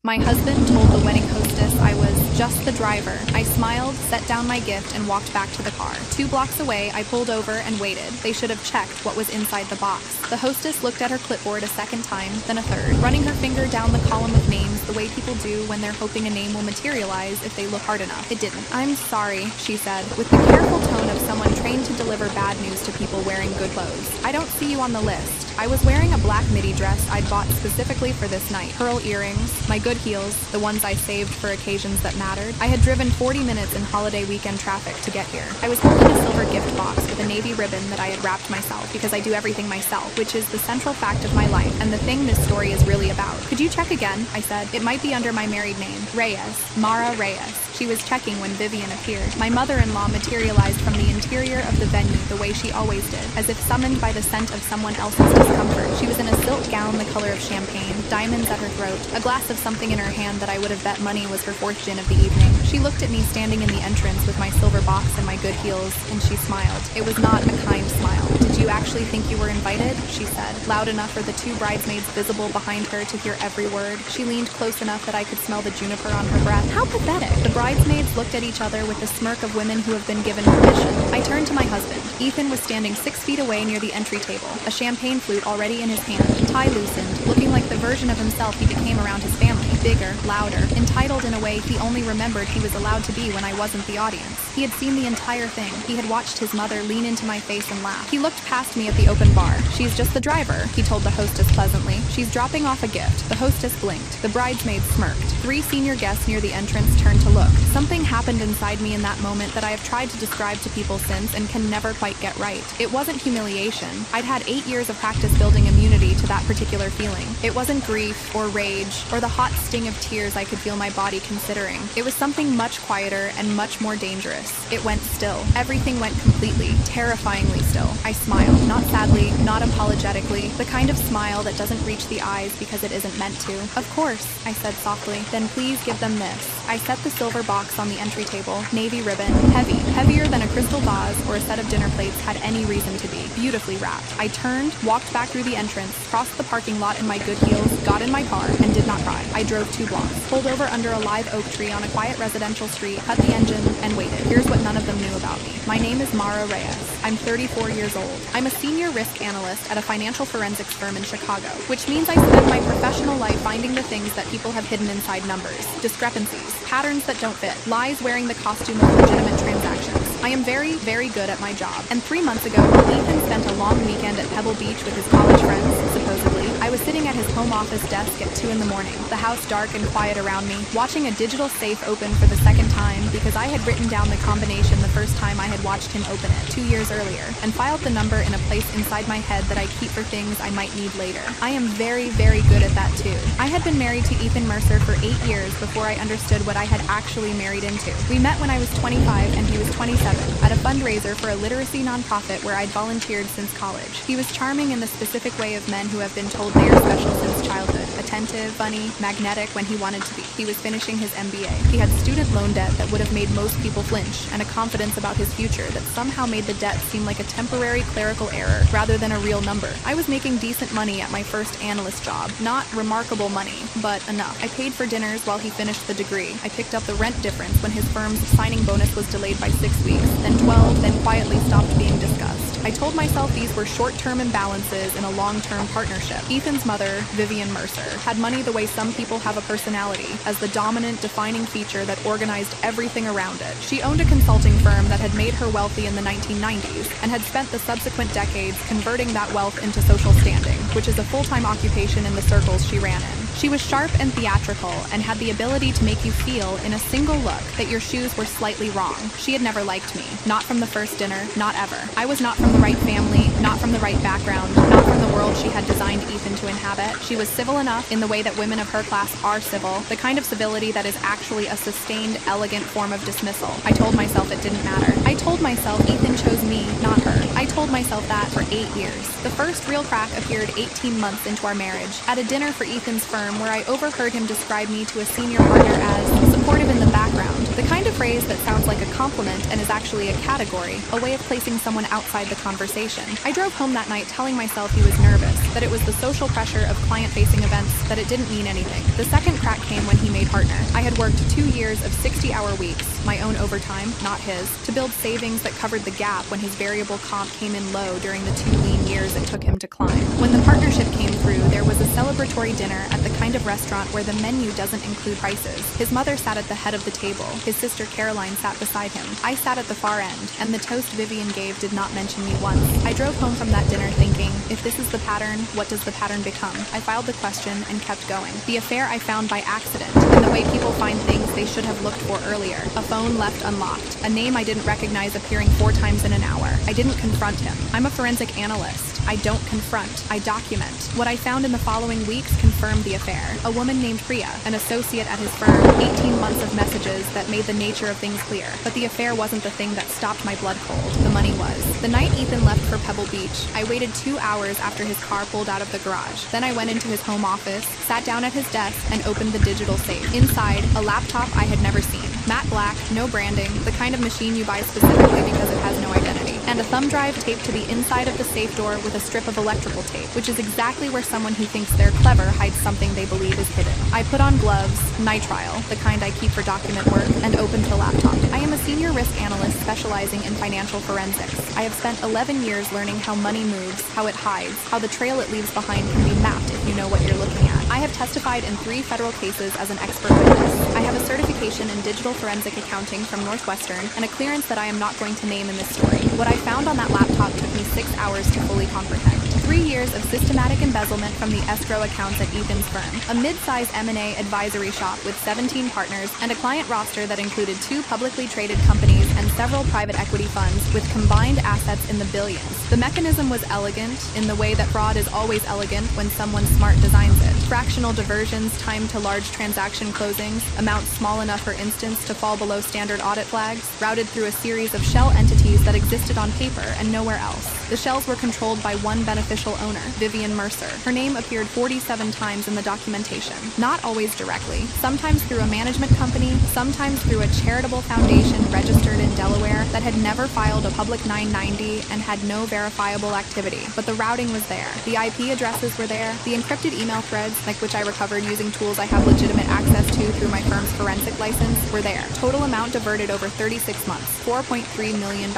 My husband told the wedding hostess I was just the driver. I smiled, set down my gift, and walked back to the car. 2 blocks away, I pulled over and waited. They should have checked what was inside the box. The hostess looked at her clipboard a second time, then a third, running her finger down the column of names the way people do when they're hoping a name will materialize if they look hard enough. It didn't. "I'm sorry," she said, with the careful tone of someone trained to deliver bad news to people wearing good clothes. "I don't see you on the list." I was wearing a black midi dress I'd bought specifically for this night, pearl earrings, my good heels, the ones I saved for occasions that mattered. I had driven 40 minutes in holiday weekend traffic to get here. I was holding a silver gift box with a navy ribbon that I had wrapped myself because I do everything myself, which is the central fact of my life and the thing this story is really about. "Could you check again?" I said. "It might be under my married name, Reyes, Mara Reyes." She was checking when Vivian appeared. My mother-in-law materialized from the interior of the venue the way she always did, as if summoned by the scent of someone else's discomfort. She was in a silk gown the color of champagne, diamonds at her throat, a glass of something in her hand that I would have bet money was her 4th gin of the evening. She looked at me standing in the entrance with my silver box and my good heels, and she smiled. It was not a kind smile. "Did you actually think you were invited?" she said, loud enough for the 2 bridesmaids visible behind her to hear every word. She leaned close enough that I could smell the juniper on her breath. How pathetic. The bridesmaids looked at each other with the smirk of women who have been given permission. I turned to my husband. Ethan was standing 6 feet away near the entry table, a champagne flute already in his hand, tie loosened, looking like the version of himself he became around his family. Bigger, louder, entitled in a way he only remembered he was allowed to be when I wasn't the audience. He had seen the entire thing. He had watched his mother lean into my face and laugh. He looked past me at the open bar. "She's just the driver," he told the hostess pleasantly. "She's dropping off a gift." The hostess blinked. The bridesmaids smirked. 3 senior guests near the entrance turned to look. Something happened inside me in that moment that I have tried to describe to people since and can never quite get right. It wasn't humiliation. I'd had 8 years of practice building immunity to that particular feeling. It wasn't grief or rage or the hot sting of tears I could feel my body considering. It was something much quieter and much more dangerous. It went still. Everything went completely, terrifyingly still. I smiled, not sadly, not apologetically, the kind of smile that doesn't reach the eyes because it isn't meant to. "Of course," I said softly. "Then please give them this." I set the silver box on the entry table, navy ribbon, heavy, heavier than a crystal vase or a set of dinner plates had any reason to be, beautifully wrapped. I turned, walked back through the entrance, crossed the parking lot in my good heels, got in my car, and did not cry. I drove 2 blocks, pulled over under a live oak tree on a quiet residential street, cut the engine, and waited. Here's what none of them knew about me. My name is Mara Reyes. I'm 34 years old. I'm a senior risk analyst at a financial forensics firm in Chicago, which means I spend my professional life finding the things that people have hidden inside numbers, discrepancies, patterns that don't fit, lies wearing the costume of legitimate transactions. I am very, very good at my job. And 3 months ago, while Ethan spent a long weekend at Pebble Beach with his college friends, supposedly, I was sitting at his home office desk at 2 in the morning, the house dark and quiet around me, watching a digital safe open for the 2nd time because I had written down the combination the first time I had watched him open it 2 years earlier, and filed the number in a place inside my head that I keep for things I might need later. I am very, very good at that too. I had been married to Ethan Mercer for 8 years before I understood what I had actually married into. We met when I was 25 and he was 27 at a fundraiser for a literacy nonprofit where I'd volunteered since college. He was charming in the specific way of men who have been told they are special since childhood. Attentive, funny, magnetic when he wanted to be. He was finishing his MBA. He had student loan debt that would have made most people flinch, and a confidence about his future that somehow made the debt seem like a temporary clerical error rather than a real number. I was making decent money at my first analyst job. Not remarkable money, but enough. I paid for dinners while he finished the degree. I picked up the rent difference when his firm's signing bonus was delayed by 6 weeks, then 12, then quietly stopped being discussed. I told myself these were short-term imbalances in a long-term partnership. Ethan's mother, Vivian Mercer, had money the way some people have a personality, as the dominant, defining feature that organized everything around it. She owned a consulting firm that had made her wealthy in the 1990s, and had spent the subsequent decades converting that wealth into social standing, which is a full-time occupation in the circles she ran in. She was sharp and theatrical, and had the ability to make you feel, in a single look, that your shoes were slightly wrong. She had never liked me. Not from the first dinner, not ever. I was not from the right family, not from the right background, not from the world she had designed Ethan to inhabit. She was civil enough in the way that women of her class are civil, the kind of civility that is actually a sustained, elegant form of dismissal. I told myself it didn't matter. I told myself Ethan chose me, not her. I told myself that for 8 years. The first real crack appeared 18 months into our marriage, at a dinner for Ethan's firm where I overheard him describe me to a senior partner as supportive in the background, the kind of phrase that sounds like a compliment and is actually a category, a way of placing someone outside the conversation. I I drove home that night telling myself he was nervous, that it was the social pressure of client-facing events, that it didn't mean anything. The second crack came when he made partner. I had worked 2 years of 60-hour weeks, my own overtime, not his, to build savings that covered the gap when his variable comp came in low during the 2 lean years it took him to climb. When the partnership came through, there was a celebratory dinner at the kind of restaurant where the menu doesn't include prices. His mother sat at the head of the table. His sister Caroline sat beside him. I sat at the far end, and the toast Vivian gave did not mention me once. I drove home from that dinner thinking, if this is the pattern, what does the pattern become? I filed the question and kept going. The affair I found by accident, in the way people find things they should have looked for earlier. A phone left unlocked. A name I didn't recognize appearing 4 times in an hour. I didn't confront him. I'm a forensic analyst. I don't confront. I document. What I found in the following weeks confirmed the affair. A woman named Priya, an associate at his firm, 18 months of messages that made the nature of things clear. But the affair wasn't the thing that stopped my blood cold. The money was. The night Ethan left for Pebble Beach, I waited 2 hours after his car pulled out of the garage. Then I went into his home office, sat down at his desk, and opened the digital safe. Inside, a laptop I had never seen. Matte black, no branding, the kind of machine you buy specifically because it has no identity. And a thumb drive taped to the inside of the safe door with a strip of electrical tape, which is exactly where someone who thinks they're clever hides something they believe is hidden. I put on gloves, nitrile, the kind I keep for document work, and opened the laptop. I am a senior risk analyst specializing in financial forensics. I have spent 11 years learning how money moves, how it hides, how the trail it leaves behind can be mapped if you know what you're looking at. I have testified in 3 federal cases as an expert witness. I have a certification in digital forensic accounting from Northwestern and a clearance that I am not going to name in this story. What I found on that laptop took me 6 hours to fully comprehend. 3 years of systematic embezzlement from the escrow accounts at Ethan's firm, a mid-size M&A advisory shop with 17 partners, and a client roster that included 2 publicly traded companies and several private equity funds with combined assets in the billions. The mechanism was elegant, in the way that fraud is always elegant when someone smart designs it. Fractional diversions timed to large transaction closings, amounts small enough per instance to fall below standard audit flags, routed through a series of shell entities that existed on paper and nowhere else. The shells were controlled by one beneficial owner, Vivian Mercer. Her name appeared 47 times in the documentation, not always directly, sometimes through a management company, sometimes through a charitable foundation registered in Delaware that had never filed a public 990 and had no verifiable activity. But the routing was there. The IP addresses were there. The encrypted email threads, like which I recovered using tools I have legitimate access to through my firm's forensic license, were there. Total amount diverted over 36 months, $4.3 million.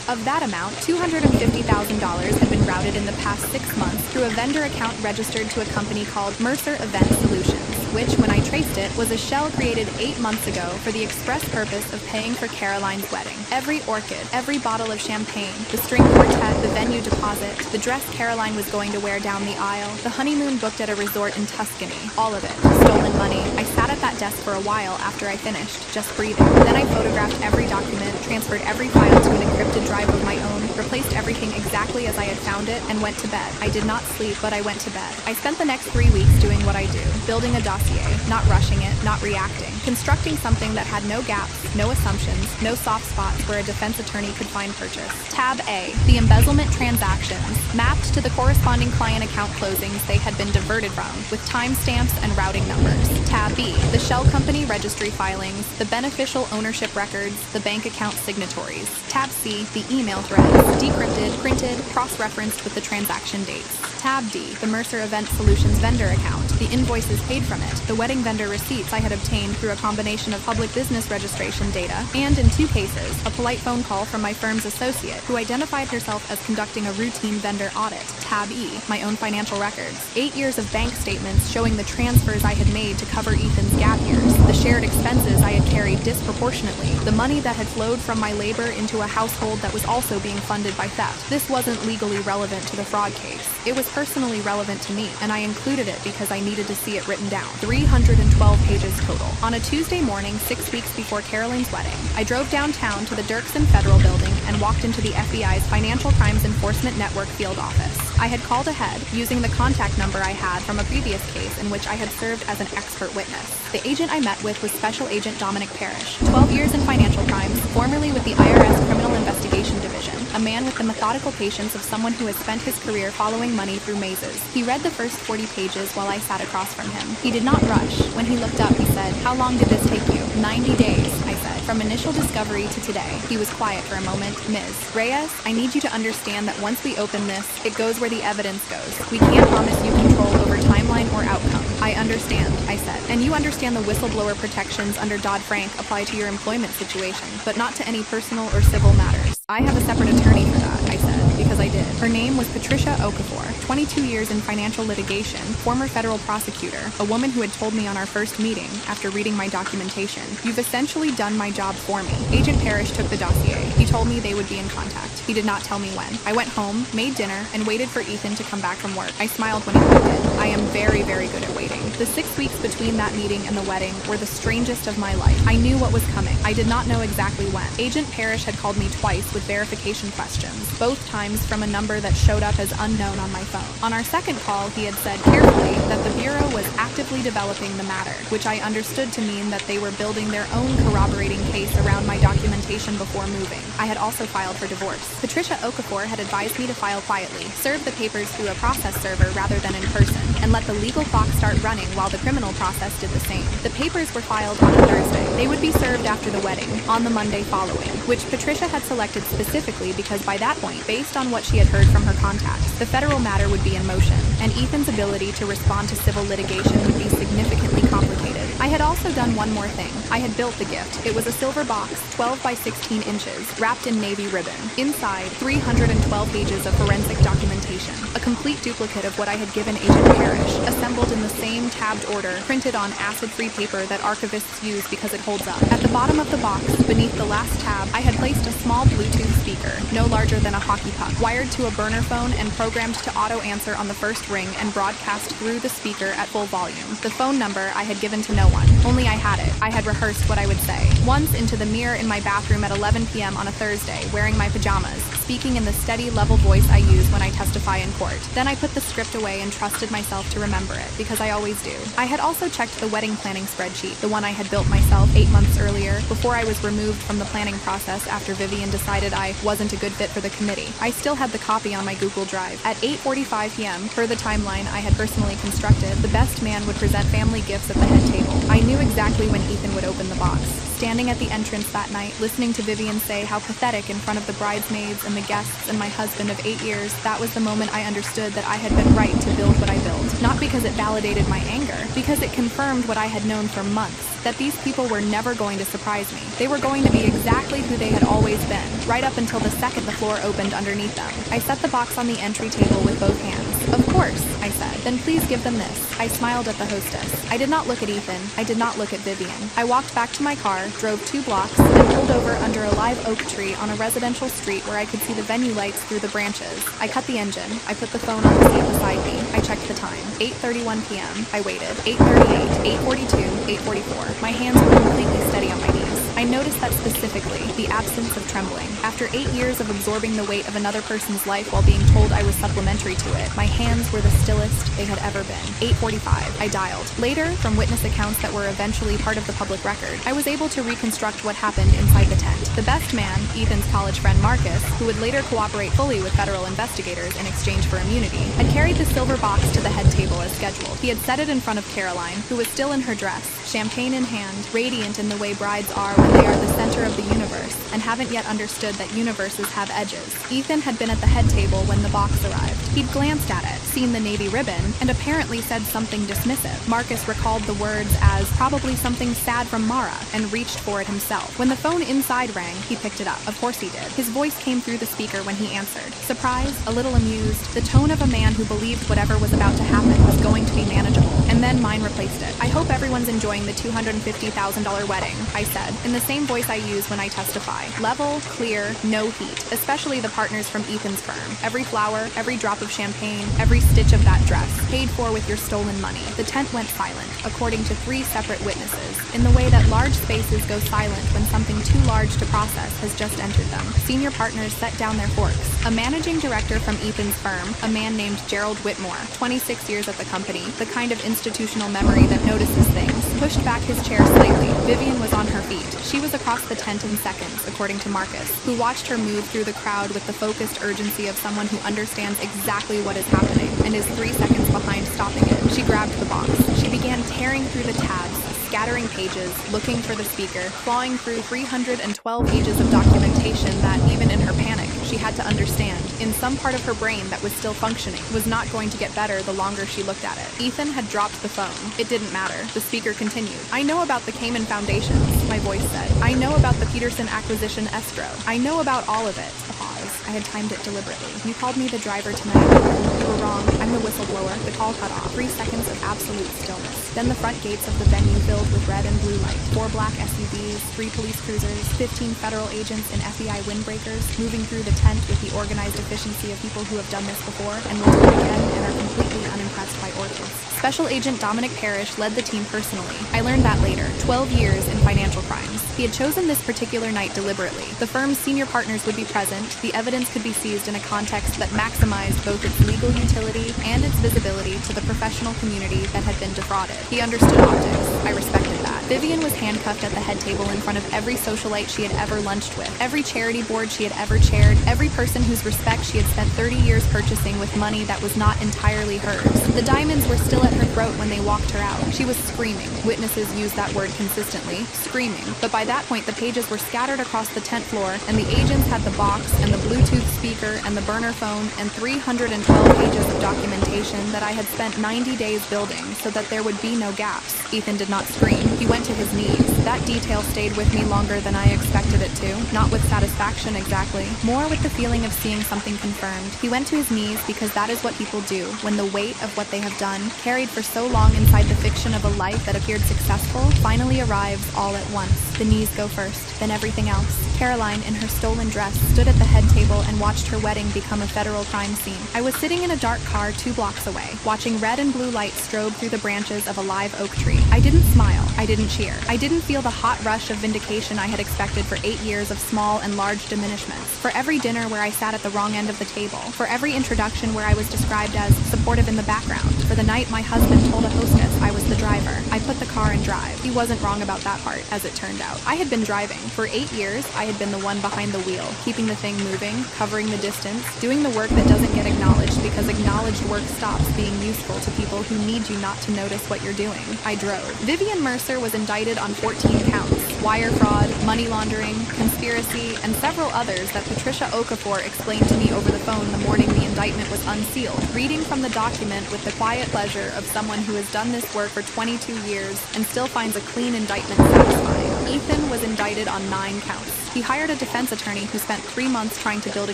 Of that amount, $250,000 had been routed in the past 6 months through a vendor account registered to a company called Mercer Event Solutions, which, when I traced it, was a shell created 8 months ago for the express purpose of paying for Caroline's wedding. Every orchid, every bottle of champagne, the string quartet, the venue deposit, the dress Caroline was going to wear down the aisle, the honeymoon booked at a resort in Tuscany, all of it, stolen money. I sat at that desk for a while after I finished, just breathing. Then I photographed every document, transferred every file to an encrypted drive of my own, replaced everything exactly as I had found it, and went to bed. I did not sleep, but I went to bed. I spent the next 3 weeks doing what I do, building a dossier, not rushing it, not reacting, constructing something that had no gaps, no assumptions, no soft spots where a defense attorney could find purchase. Tab A, the embezzlement transactions, mapped to the corresponding client account closings they had been diverted from, with timestamps and routing numbers. Tab B, the shell company registry filings, the beneficial ownership records, the bank account signatories. Tab C, the email threads, decrypted, printed, cross-referenced with the transaction dates. Tab D, the Mercer Event Solutions vendor account, the invoices paid from it, the wedding vendor receipts I had obtained through a combination of public business registration data, and in 2 cases, a polite phone call from my firm's associate who identified herself as conducting a routine vendor audit. Tab E, my own financial records. 8 years of bank statements showing the transfers I had made to cover Ethan's gap years, the shared expenses I had carried disproportionately, the money that had flowed from my labor into a household that was also being funded by theft. This wasn't legally relevant to the fraud case. It was personally relevant to me, and I included it because I needed to see it written down. 312 pages total. On a Tuesday morning, 6 weeks before Caroline's wedding, I drove downtown to the Dirksen Federal Building and walked into the FBI's Financial Crimes Enforcement Network field office. I had called ahead, using the contact number I had from a previous case in which I had served as an expert witness. The agent I met with was Special Agent Dominic Parrish, 12 years in financial crimes, formerly with the IRS Criminal Investigation Division, a man with the methodical patience of someone who has spent his career following money through mazes. He read the first 40 pages while I sat across from him. He did not rush. When he looked up, he said, "How long did this take you?" 90 days, I said. From initial discovery to today. He was quiet for a moment. Ms. Reyes, I need you to understand that once we open this, it goes where the evidence goes. We can't promise you control over timeline or outcome. I understand, I said. And you understand the whistleblower protections under Dodd-Frank apply to your employment situation, but not to any personal or civil matters. I have a separate attorney for that, I said, because I did. Her name was Patricia Okafor, 22 years in financial litigation, former federal prosecutor, a woman who had told me on our first meeting, after reading my documentation, "You've essentially done my job for me." Agent Parrish took the dossier. He told me they would be in contact. He did not tell me when. I went home, made dinner, and waited for Ethan to come back from work. I smiled when he walked in. I am very, very good at waiting. The 6 weeks between that meeting and the wedding were the strangest of my life. I knew what was coming. I did not know exactly when. Agent Parrish had called me twice with verification questions, both times from a number that showed up as unknown on my phone. On our second call, he had said carefully that the Bureau was actively developing the matter, which I understood to mean that they were building their own corroborating case around my documentation before moving. I had also filed for divorce. Patricia Okafor had advised me to file quietly, serve the papers through a process server rather than in person, and let the legal clock start running while the criminal process did the same. The papers were filed on a Thursday. They would be served after the wedding, on the Monday following, which Patricia had selected specifically because by that point, based on what she had heard from her contacts, the federal matter would be in motion, and Ethan's ability to respond to civil litigation would be significantly complicated. I had also done one more thing. I had built the gift. It was a silver box, 12 by 16 inches, wrapped in navy ribbon. Inside, 312 pages of forensic documentation, a complete duplicate of what I had given Agent Parrish, assembled in the same tabbed order, printed on acid-free paper that archivists use because it holds up. At the bottom of the box, beneath the last tab, I had placed a small Bluetooth speaker, no larger than a hockey puck, wired to a burner phone and programmed to auto-answer on the first ring and broadcast through the speaker at full volume. The phone number I had given to no one, only I had it. I had rehearsed what I would say. Once into the mirror in my bathroom at 11 p.m. on a Thursday, wearing my pajamas, speaking in the steady, level voice I use when I testify in court. Then I put the script away and trusted myself to remember it, because I always do. I had also checked the wedding planning spreadsheet, the one I had built myself 8 months earlier, before I was removed from the planning process after Vivian decided I wasn't a good fit for the committee. I still had the copy on my Google Drive. At 8:45 p.m., per the timeline I had personally constructed, the best man would present family gifts at the head table. I knew exactly when Ethan would open the box. Standing at the entrance that night, listening to Vivian say how pathetic in front of the bridesmaids and the guests and my husband of 8 years, that was the moment I understood that I had been right to build what I built. Not because it validated my anger, because it confirmed what I had known for months, that these people were never going to surprise me. They were going to be exactly who they had always been, right up until the second the floor opened underneath them. I set the box on the entry table with both hands. "Of course," I said. "Then please give them this." I smiled at the hostess. I did not look at Ethan. I did not look at Vivian. I walked back to my car, drove 2 blocks, and pulled over under a live oak tree on a residential street where I could see the venue lights through the branches. I cut the engine. I put the phone on the seat beside me. I checked the time. 8:31 p.m. I waited. 8:38, 8:42, 8:44. My hands were completely steady on my knees. I noticed that specifically, the absence of trembling. After 8 years of absorbing the weight of another person's life while being told I was supplementary to it, my hands were the stillest they had ever been. 8:45, I dialed. Later, from witness accounts that were eventually part of the public record, I was able to reconstruct what happened inside the tent. The best man, Ethan's college friend Marcus, who would later cooperate fully with federal investigators in exchange for immunity, had carried the silver box to the head table as scheduled. He had set it in front of Caroline, who was still in her dress, champagne in hand, radiant in the way brides are when they are the center of the universe, and haven't yet understood that universes have edges. Ethan had been at the head table when the box arrived. He'd glanced at it, seen the navy ribbon, and apparently said something dismissive. Marcus recalled the words as probably something sad from Mara, and reached for it himself. When the phone inside rang, he picked it up. Of course he did. His voice came through the speaker when he answered. Surprised, a little amused, the tone of a man who believed whatever was about to happen was going to be manageable. And then mine replaced it. "I hope everyone's enjoying the $250,000 wedding," I said, in the same voice I use when I testify. Level, clear, no heat, especially the partners from Ethan's firm. Every flower, every drop of champagne, every stitch of that dress, paid for with your stolen money. The tent went silent, according to 3 separate witnesses, in the way that large spaces go silent when something too large to process has just entered them. Senior partners set down their forks. A managing director from Ethan's firm, a man named Gerald Whitmore, 26 years at the company, the kind of institutional memory that notices things, pushed back his chair slightly. Vivian was on her feet. She was across the tent in seconds, according to Marcus, who watched her move through the crowd with the focused urgency of someone who understands exactly what is happening and is 3 seconds behind stopping it. She grabbed the box. She began tearing through the tabs, scattering pages, looking for the speaker, clawing through 312 pages of documentation that, even in her panic, she had to understand, in some part of her brain that was still functioning, was not going to get better the longer she looked at it. Ethan had dropped the phone. It didn't matter. The speaker continued. I know about the Cayman Foundations, my voice said. I know about the Peterson acquisition escrow. I know about all of it. A pause. I had timed it deliberately. You called me the driver tonight. You were wrong. I'm the whistleblower. The call cut off. 3 seconds of absolute stillness. Then the front gates of the venue filled with red and blue light. 4 black SUVs, 3 police cruisers, 15 federal agents in FBI windbreakers, moving through the tent with the organized efficiency of people who have done this before and will do it again and are completely unimpressed by orchids. Special Agent Dominic Parrish led the team personally. I learned that later. 12 years in financial crimes. He had chosen this particular night deliberately. The firm's senior partners would be present. The evidence could be seized in a context that maximized both its legal utility and its visibility to the professional community that had been defrauded. He understood optics. I respected that. Vivian was handcuffed at the head table in front of every socialite she had ever lunched with, every charity board she had ever chaired, every person whose respect she had spent 30 years purchasing with money that was not entirely hers. The diamonds were still at her throat when they walked her out. She was screaming. Witnesses used that word consistently. Screaming. But by that point, the pages were scattered across the tent floor, and the agents had the box and the Bluetooth speaker and the burner phone and 312 pages of documentation that I had spent 90 days building so that there would be no gaps. Ethan did not scream. He went to his knees. That detail stayed with me longer than I expected it to. Not with satisfaction exactly. More with the feeling of seeing something confirmed. He went to his knees because that is what people do when the weight of what they have done, carried for so long inside the fiction of a life that appeared successful, finally arrives all at once. The knees go first, then everything else. Caroline, in her stolen dress, stood at the head table and watched her wedding become a federal crime scene. I was sitting in a dark car 2 blocks away, watching red and blue light strobe through the branches of a live oak tree. I didn't smile. I didn't cheer. I didn't feel the hot rush of vindication I had expected for 8 years of small and large diminishments. For every dinner where I sat at the wrong end of the table. For every introduction where I was described as supportive in the background. For the night my husband told a hostess I was the driver. I put the car in drive. He wasn't wrong about that part, as it turned out. I had been driving. For 8 years, I had been the one behind the wheel, keeping the thing moving, covering the distance, doing the work that doesn't get acknowledged because acknowledged work stops being useful to people who need you not to notice what you're doing. I drove. Vivian Mercer was indicted on 14 counts. Wire fraud, money laundering, conspiracy, and several others that Patricia Okafor explained to me over the phone the morning the indictment was unsealed, reading from the document with the quiet pleasure of someone who has done this work for 22 years and still finds a clean indictment satisfying. Ethan was indicted on 9 counts. He hired a defense attorney who spent 3 months trying to build a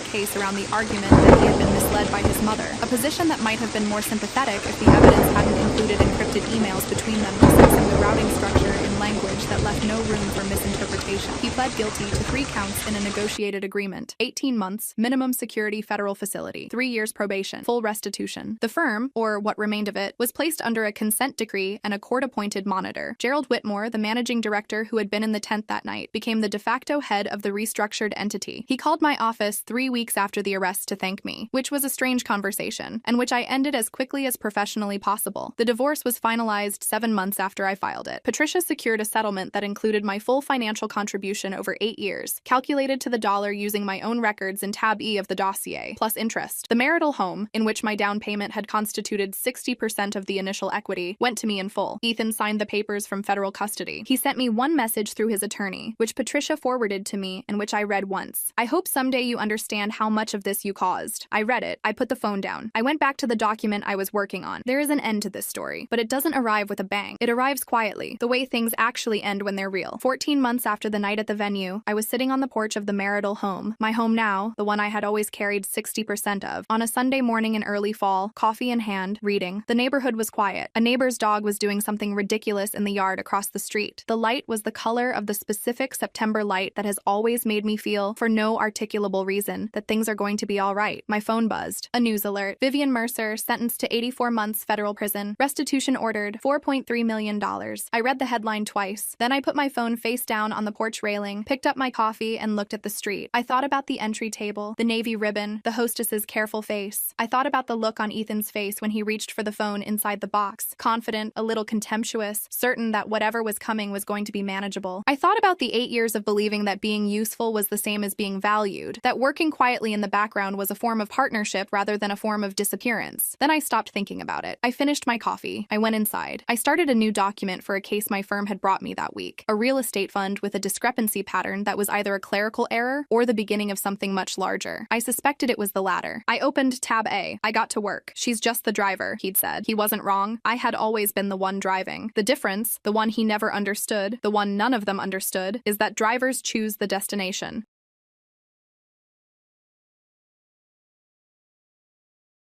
case around the argument that he had been misled by his mother, a position that might have been more sympathetic if the evidence hadn't included encrypted emails between them discussing the routing structure in language that left no room for misinterpretation. He pled guilty to 3 counts in a negotiated agreement: 18 months, minimum security federal facility, 3 years probation, full restitution. The firm, or what remained of it, was placed under a consent decree and a court-appointed monitor. Gerald Whitmore, the managing director who had been in the tent that night, became the de facto head of the restructured entity. He called my office 3 weeks after the arrest to thank me, which was a strange conversation, and which I ended as quickly as professionally possible. The divorce was finalized 7 months after I filed it. Patricia secured a settlement that included my full financial contribution over 8 years, calculated to the dollar using my own records in tab E of the dossier, plus interest. The marital home, in which my down payment had constituted 60% of the initial equity, went to me in full. Ethan signed the papers from federal custody. He sent me one message through his attorney, which Patricia forwarded to me and which I read once. I hope someday you understand how much of this you caused. I read it. I put the phone down. I went back to the document I was working on. There is an end to this story, but it doesn't arrive with a bang. It arrives quietly, the way things actually end when they're real. 14 months after the night at the venue, I was sitting on the porch of the marital home, my home now, the one I had always carried 60% of, on a Sunday morning in early fall, coffee in hand, reading. The neighborhood was quiet. A neighbor's dog was doing something ridiculous in the yard across the street. The light was the color of the specific September light that has always made me feel, for no articulable reason, that things are going to be all right. My phone buzzed. A news alert. Vivian Mercer, sentenced to 84 months federal prison. Restitution ordered, $4.3 million. I read the headline twice. Then I put my phone face down on the porch railing, picked up my coffee, and looked at the street. I thought about the entry table, the navy ribbon, the hostess's careful face. I thought about the look on Ethan's face when he reached for the phone inside the box, confident, a little contemptuous, certain that whatever was coming was going to be manageable. I thought about the 8 years of believing that being useful was the same as being valued, that working quietly in the background was a form of partnership rather than a form of disappearance. Then I stopped thinking about it. I finished my coffee. I went inside. I started a new document for a case my firm had brought me that week, a real estate fund with a discrepancy pattern that was either a clerical error or the beginning of something much larger. I suspected it was the latter. I opened tab A. I got to work. "She's just the driver," he'd said. He wasn't wrong. I had always been the one driving. The difference, the one he never understood, the one none of them understood, is that drivers choose the destination.